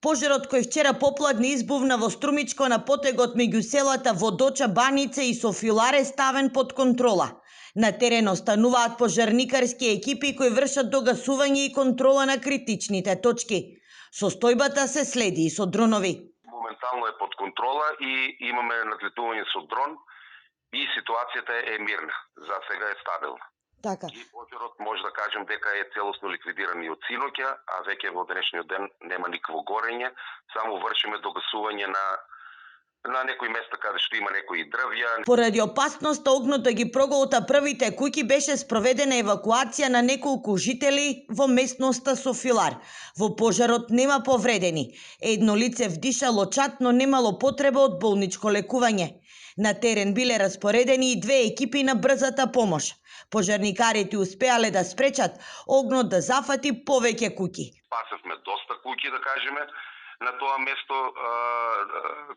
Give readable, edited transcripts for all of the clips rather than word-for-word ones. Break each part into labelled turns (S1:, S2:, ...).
S1: Пожарот кој вчера попладне избувна во Струмичко на потегот меѓу селата Водоча, Баница и Софијулар е ставен под контрола. На терен остануваат пожарникарски екипи кои вршат догасување и контрола на критичните точки. Состојбата се следи и со дронови.
S2: Моментално е под контрола и имаме надлетување со дрон и ситуацијата е мирна. За сега е стабилна.
S1: Така.
S2: И пожарот може да кажем дека е целосно ликвидиран и од синоќа, а веќе во денешниот ден нема никакво горење, само вршиме догасување на некои места каде што има некои дрвја.
S1: Поради опасноста огнот да ги проголта првите куќи, беше спроведена евакуација на неколку жители во местноста Софијулар. Во пожарот нема повредени. Едно лице вдишало чад, но немало потреба од болничко лекување. На терен биле распоредени и 2 екипи на брзата помош. Пожарникарите успеале да спречат огнот да зафати повеќе куќи.
S2: Спасавме доста куќи, да кажеме, на тоа место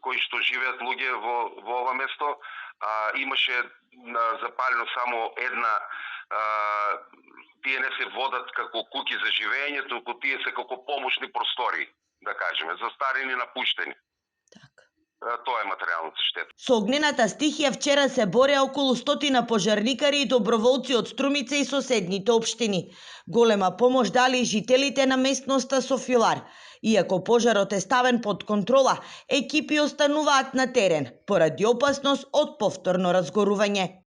S2: кои што живеат луѓе во ова место. Имаше запалено само една, тие не се водат како куќи за живење, туку тие се како помошни простори, да кажеме, застарени, напуштени. Тоа е материјалната штета.
S1: Со огнената стихија вчера се бореа околу 100 пожарникари и доброволци од Струмица и соседните општини. Голема помош дали и жителите на местноста Софијулар. Иако пожарот е ставен под контрола, екипи остануваат на терен поради опасност од повторно разгорување.